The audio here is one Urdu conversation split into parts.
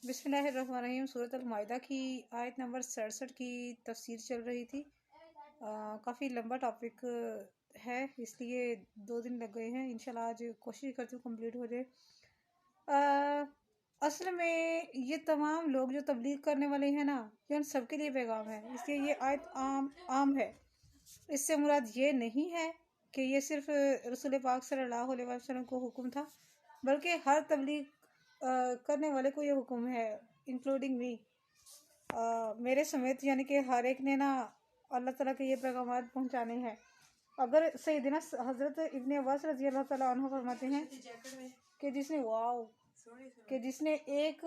بسم اللہ الرحمن الرحیم۔ سورۃ المائدہ کی آیت نمبر 67 کی تفسیر چل رہی تھی۔ کافی لمبا ٹاپک ہے، اس لیے 2 دن لگ گئے ہیں۔ انشاءاللہ آج کوشش کرتی ہوں کمپلیٹ ہو جائے۔ اصل میں یہ تمام لوگ جو تبلیغ کرنے والے ہیں نا، یہ ان سب کے لیے پیغام ہے، اس لیے یہ آیت عام ہے۔ اس سے مراد یہ نہیں ہے کہ یہ صرف رسول پاک صلی اللہ علیہ وسلم کو حکم تھا، بلکہ ہر تبلیغ کرنے والے کو یہ حکم ہے، انکلوڈنگ می، میرے سمیت، یعنی کہ ہر ایک نے نا اللہ تعالیٰ کے یہ پیغامات پہنچانے ہیں۔ اگر سیدنا حضرت ابن عباس رضی اللہ تعالیٰ عنہ فرماتے ہیں کہ جس نے ایک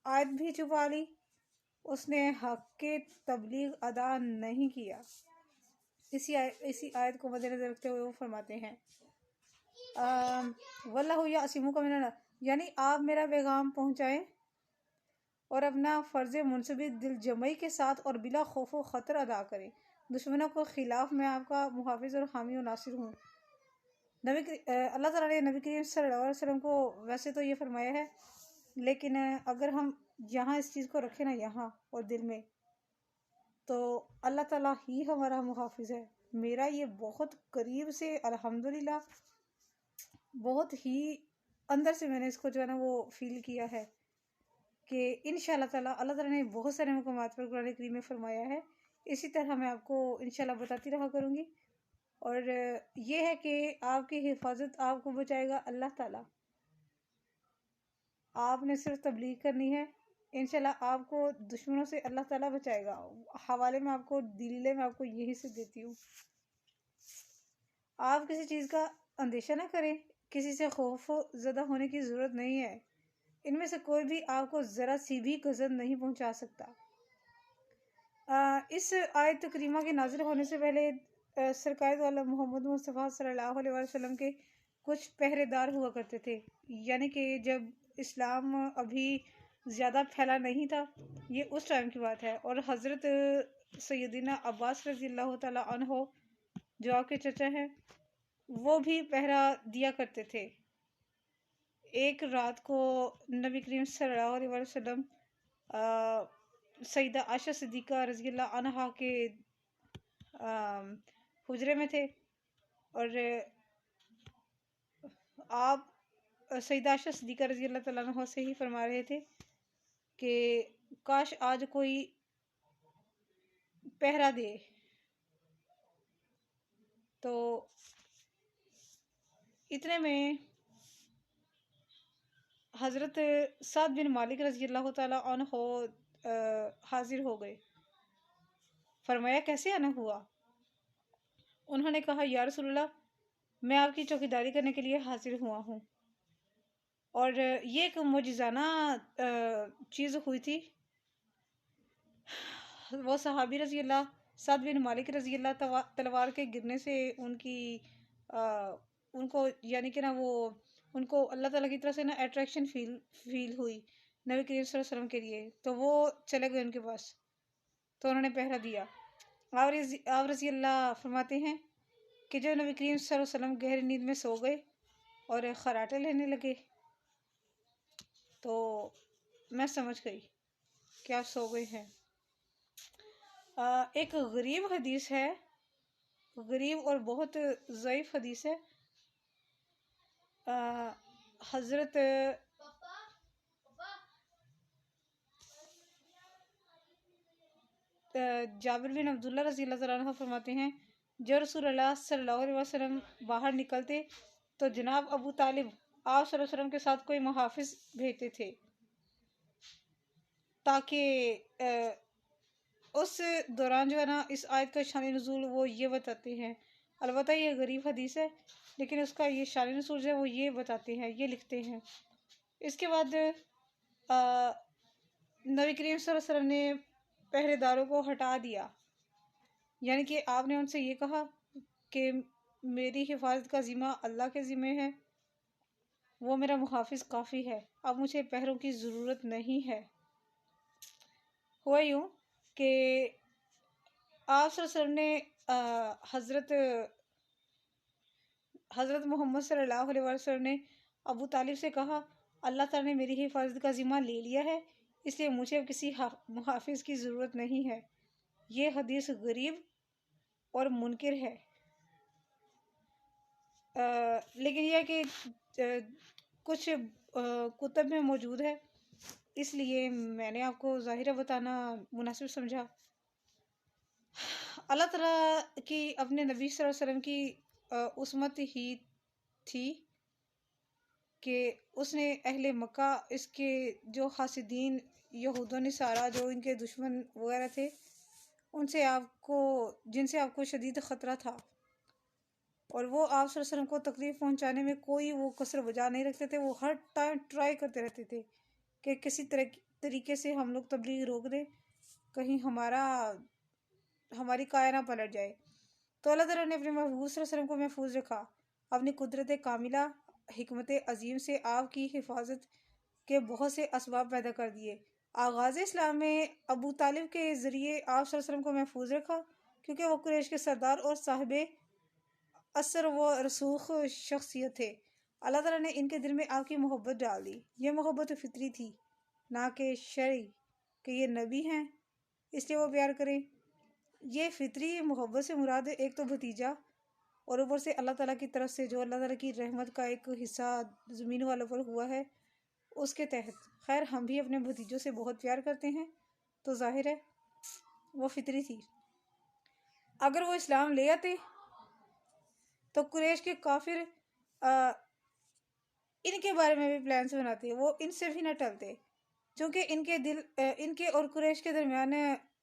آیت بھی چھپا لی، اس نے حق کے تبلیغ ادا نہیں کیا۔ اسی آیت کو مد نظر رکھتے ہوئے وہ فرماتے ہیں واللہ یعصمک من الناس، یعنی آپ میرا پیغام پہنچائیں اور اپنا فرض منصبی دل جمعی کے ساتھ اور بلا خوف و خطر ادا کریں۔ دشمنوں کے خلاف میں آپ کا محافظ اور حامی و ناصر ہوں۔ اللہ تعالیٰ نے نبی کریم صلی اللہ علیہ وسلم کو ویسے تو یہ فرمایا ہے، لیکن اگر ہم یہاں اس چیز کو رکھیں نا، یہاں اور دل میں، تو اللہ تعالیٰ ہی ہمارا محافظ ہے۔ میرا یہ بہت قریب سے الحمدللہ، بہت ہی اندر سے میں نے اس کو جو ہے نا وہ فیل کیا ہے کہ انشاءاللہ تعالیٰ اللہ تعالیٰ نے بہت سارے مقامات پر قرآن کریم میں فرمایا ہے۔ اسی طرح میں آپ کو انشاءاللہ بتاتی رہا کروں گی، اور یہ ہے کہ آپ کی حفاظت آپ کو بچائے گا اللہ تعالیٰ۔ آپ نے صرف تبلیغ کرنی ہے، انشاءاللہ آپ کو دشمنوں سے اللہ تعالیٰ بچائے گا۔ حوالے میں آپ کو، دلیلے میں آپ کو یہی سے دیتی ہوں۔ آپ کسی چیز کا اندیشہ نہ کریں، کسی سے خوف زدہ ہونے کی ضرورت نہیں ہے۔ ان میں سے کوئی بھی آپ کو ذرا سی بھی گزن نہیں پہنچا سکتا۔ اس آیت کریمہ کے نازل ہونے سے پہلے سرکار عالم محمد مصطفیٰ صلی اللہ علیہ وسلم کے کچھ پہرے دار ہوا کرتے تھے، یعنی کہ جب اسلام ابھی زیادہ پھیلا نہیں تھا، یہ اس ٹائم کی بات ہے۔ اور حضرت سیدنا عباس رضی اللہ تعالیٰ عنہ جو آپ کے چچا ہیں، وہ بھی پہرا دیا کرتے تھے۔ ایک رات کو نبی کریم صلی اللہ علیہ وسلم سیدہ عائشہ صدیقہ رضی اللہ عنہا کے حجرے میں تھے، اور آپ سیدہ عائشہ صدیقہ رضی اللہ تعالیٰ عنہ سے ہی فرما رہے تھے کہ کاش آج کوئی پہرا دے۔ تو اتنے میں حضرت سعد بن مالک رضی اللہ تعالیٰ عنہ حاضر ہو گئے۔ فرمایا کیسے آنا ہوا؟ انہوں نے کہا یا رسول اللہ، میں آپ کی چوکیداری کرنے کے لیے حاضر ہوا ہوں، اور یہ ایک معجزانہ چیز ہوئی تھی۔ وہ صحابی رضی اللہ، سعد بن مالک رضی اللہ، تلوار کے گرنے سے ان کو یعنی کہ نا وہ ان کو اللہ تعالیٰ کی طرف سے نا اٹریکشن فیل ہوئی نبی کریم صلی اللہ علیہ وسلم کے لیے، تو وہ چلے گئے ان کے پاس، تو انہوں نے پہرا دیا۔ آپ رضی اللہ فرماتے ہیں کہ جب نبی کریم صلی اللہ علیہ وسلم گہری نیند میں سو گئے اور خراٹے لینے لگے، تو میں سمجھ گئی کہ آپ سو گئے ہیں۔ ایک غریب حدیث ہے، غریب اور بہت ضعیف حدیث ہے۔ حضرت جابر بن عبداللہ رضی اللہ تعالیٰ عنہ فرماتے ہیں جو رسول اللہ صلی اللہ علیہ وسلم باہر نکلتے تو جناب ابو طالب آپ صلی اللہ علیہ وسلم کے ساتھ کوئی محافظ بھیجتے تھے، تاکہ اس دوران جو ہے نا اس آیت کا شان نزول وہ یہ بتاتے ہیں۔ البتہ یہ غریب حدیث ہے، لیکن اس کا یہ شان نزول جو ہے وہ یہ بتاتے ہیں، یہ لکھتے ہیں۔ اس کے بعد نبی کریم صلی اللہ علیہ وسلم نے پہرے داروں کو ہٹا دیا، یعنی کہ آپ نے ان سے یہ کہا کہ میری حفاظت کا ذمہ اللہ کے ذمہ ہے، وہ میرا محافظ کافی ہے، اب مجھے پہروں کی ضرورت نہیں ہے۔ ہوا یوں کہ آپ صلی اللہ علیہ وسلم نے حضرت محمد صلی اللہ علیہ وسلم نے ابو طالب سے کہا اللہ تعالیٰ نے میری حفاظت کا ذمہ لے لیا ہے، اس لیے مجھے اب کسی محافظ کی ضرورت نہیں ہے۔ یہ حدیث غریب اور منکر ہے، لیکن یہ کہ کچھ کتب میں موجود ہے، اس لیے میں نے آپ کو ظاہرہ بتانا مناسب سمجھا۔ اللہ تعالیٰ کی اپنے نبی صلی اللہ علیہ وسلم کی عصمت ہی تھی کہ اس نے اہل مکہ، اس کے جو حاسدین یہود و نصارہ، جو ان کے دشمن وغیرہ تھے، جن سے آپ کو شدید خطرہ تھا، اور وہ آپ صلی اللہ علیہ وسلم کو تکلیف پہنچانے میں کوئی وہ کسر بجا نہیں رکھتے تھے۔ وہ ہر ٹائم ٹرائی کرتے رہتے تھے کہ کسی طریقے سے ہم لوگ تبلیغ روک دیں، کہیں ہماری کائے نہ پلٹ جائے۔ تو اللہ تعالیٰ نے اپنے محبوب صلی اللہ علیہ وسلم کو محفوظ رکھا، اپنی قدرت کاملہ حکمت عظیم سے آپ کی حفاظت کے بہت سے اسباب پیدا کر دیے۔ آغاز اسلام میں ابو طالب کے ذریعے آپ صلی اللہ علیہ وسلم کو محفوظ رکھا، کیونکہ وہ قریش کے سردار اور صاحب اثر و رسوخ شخصیت تھے۔ اللہ تعالیٰ نے ان کے دل میں آپ کی محبت ڈال دی۔ یہ محبت فطری تھی، نہ کہ شرعی، کہ یہ نبی ہیں اس لیے وہ پیار کریں۔ یہ فطری محبت سے مراد ایک تو بھتیجا، اور اوپر سے اللہ تعالیٰ کی طرف سے جو اللہ تعالیٰ کی رحمت کا ایک حصہ زمین والوں پر ہوا ہے، اس کے تحت۔ خیر، ہم بھی اپنے بھتیجوں سے بہت پیار کرتے ہیں، تو ظاہر ہے وہ فطری تھی۔ اگر وہ اسلام لے آتے تو قریش کے کافر ان کے بارے میں بھی پلانس بناتے، وہ ان سے بھی نہ ٹلتے، چونکہ ان کے اور قریش کے درمیان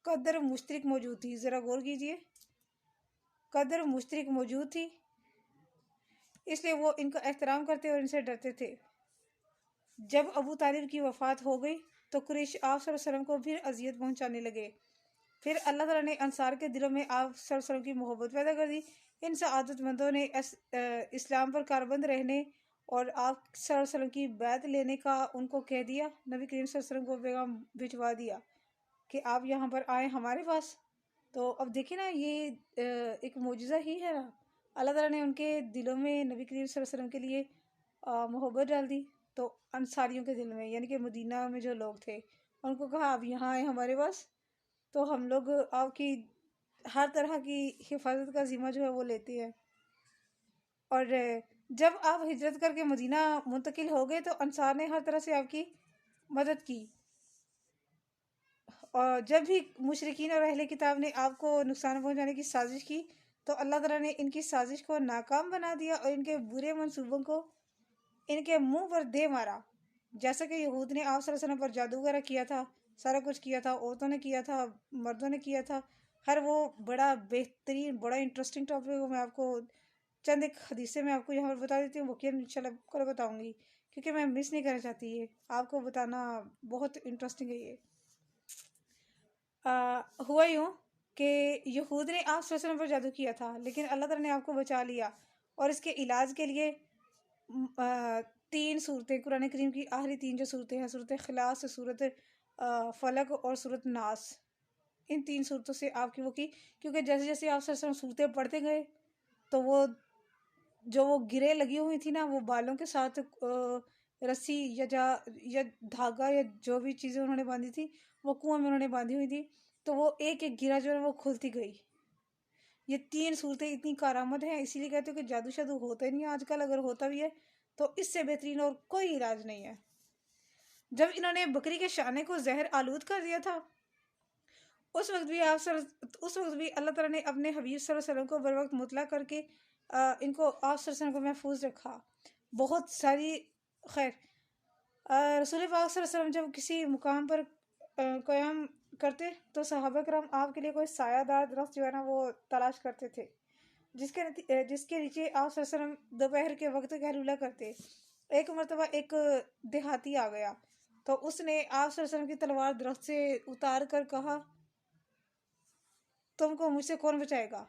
قدر مشترک موجود تھی۔ ذرا غور کیجئے، قدر مشترک موجود تھی، اس لیے وہ ان کا احترام کرتے اور ان سے ڈرتے تھے۔ جب ابو طالب کی وفات ہو گئی تو قریش آپ صلی اللہ علیہ وسلم کو پھر اذیت پہنچانے لگے۔ پھر اللہ تعالیٰ نے انصار کے دلوں میں آپ صلی اللہ علیہ وسلم کی محبت پیدا کر دی۔ ان سعادت مندوں نے اسلام پر کاربند رہنے اور آپ صلی اللہ علیہ وسلم کی بیعت لینے کا ان کو کہہ دیا۔ نبی کریم صلی اللہ علیہ وسلم کو پیغام بھجوا دیا کہ آپ یہاں پر آئیں ہمارے پاس۔ تو اب دیکھیں نا، یہ ایک معجزہ ہی ہے نا، اللہ تعالیٰ نے ان کے دلوں میں نبی کریم صلی اللہ علیہ وسلم کے لیے محبت ڈال دی۔ تو انصاریوں کے دل میں، یعنی کہ مدینہ میں جو لوگ تھے، ان کو کہا آپ یہاں آئیں ہمارے پاس، تو ہم لوگ آپ کی ہر طرح کی حفاظت کا ذمہ جو ہے وہ لیتے ہیں۔ اور جب آپ ہجرت کر کے مدینہ منتقل ہو گئے تو انصار نے ہر طرح سے آپ کی مدد کی، اور جب بھی مشرکین اور اہل کتاب نے آپ کو نقصان پہنچانے کی سازش کی تو اللہ تعالیٰ نے ان کی سازش کو ناکام بنا دیا اور ان کے برے منصوبوں کو ان کے منہ پر دے مارا۔ جیسا کہ یہود نے آپ صلی اللہ علیہ وسلم پر جادو وغیرہ کیا تھا، سارا کچھ کیا تھا، عورتوں نے کیا تھا، مردوں نے کیا تھا۔ خیر، وہ بڑا بہترین، بڑا انٹرسٹنگ ٹاپک ہے، میں آپ کو چند ایک حدیثیں میں آپ کو یہاں پر بتا دیتی ہوں، وہ انشاءاللہ کل بتاؤں گی، کیونکہ میں مس نہیں کرنا چاہتی، یہ آپ کو بتانا بہت انٹرسٹنگ ہے۔ یہ ہوا یوں کہ یہود نے آپ صلی اللہ علیہ وسلم پر جادو کیا تھا، لیکن اللہ تعالیٰ نے آپ کو بچا لیا، اور اس کے علاج کے لیے 3 صورتیں، قرآن کریم کی آخری 3 جو صورتیں ہیں، سورۃ اخلاص، سورۃ فلق اور سورۃ ناس، ان 3 صورتوں سے آپ کی وہ کی، کیونکہ جیسے جیسے آپ صلی اللہ علیہ وسلم صورتیں پڑھتے گئے تو وہ گرے لگی ہوئی تھی نا، وہ بالوں کے ساتھ رسی یا دھاگا یا جو بھی چیزیں انہوں نے باندھی تھی، وہ کنویں میں انہوں نے باندھی ہوئی تھی، تو وہ ایک ایک گرہ جو ہے وہ کھلتی گئی۔ یہ 3 صورتیں اتنی کارآمد ہیں، اسی لیے کہتے ہیں کہ جادو شادو ہوتا ہی نہیں آج کل، اگر ہوتا بھی ہے تو اس سے بہترین اور کوئی علاج نہیں ہے۔ جب انہوں نے بکری کے شانے کو زہر آلود کر دیا تھا، اس وقت بھی اللہ تعالیٰ نے اپنے حبیب صلی اللہ علیہ وسلم کو بر وقت مطلع کر کے ان کو آپ صلی اللہ علیہ وسلم کو محفوظ رکھا۔ بہت ساری خیر، رسول پاک صلی اللہ علیہ وسلم جب کسی مقام پر قیام کرتے تو صحابہ کرام آپ کے لیے کوئی سایہ دار درخت جو ہے نا وہ تلاش کرتے تھے، جس کے نیچے آپ صلی اللہ علیہ وسلم دوپہر کے وقت قیلولہ کرتے۔ ایک مرتبہ ایک دیہاتی آ گیا تو اس نے آپ صلی اللہ علیہ وسلم کی تلوار درخت سے اتار کر کہا، تم کو مجھ سے کون بچائے گا؟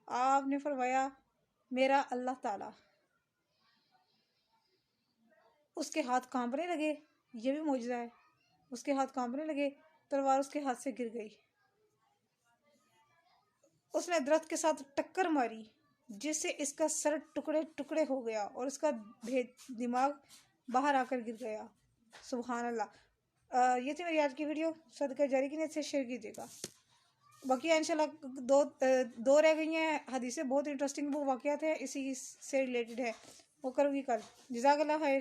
آپ نے فرمایا، میرا اللہ تعالیٰ۔ اس کے ہاتھ کانپنے لگے، یہ بھی معجزہ ہے، اس کے ہاتھ کانپنے لگے، تلوار اس کے ہاتھ سے گر گئی۔ اس نے درخت کے ساتھ ٹکر ماری، جس سے اس کا سر ٹکڑے ٹکڑے ہو گیا اور اس کا دماغ باہر آ کر گر گیا۔ سبحان اللہ۔ یہ تھی میری آج کی ویڈیو، صدقہ جاری کی نیت سے شیئر کیجیے گا۔ باقی انشاءاللہ دو رہ گئی ہیں حدیثیں، بہت انٹرسٹنگ وہ واقعات ہیں، اسی سے ریلیٹڈ ہے، وہ کروں گی کل۔ جزاک اللہ خیر۔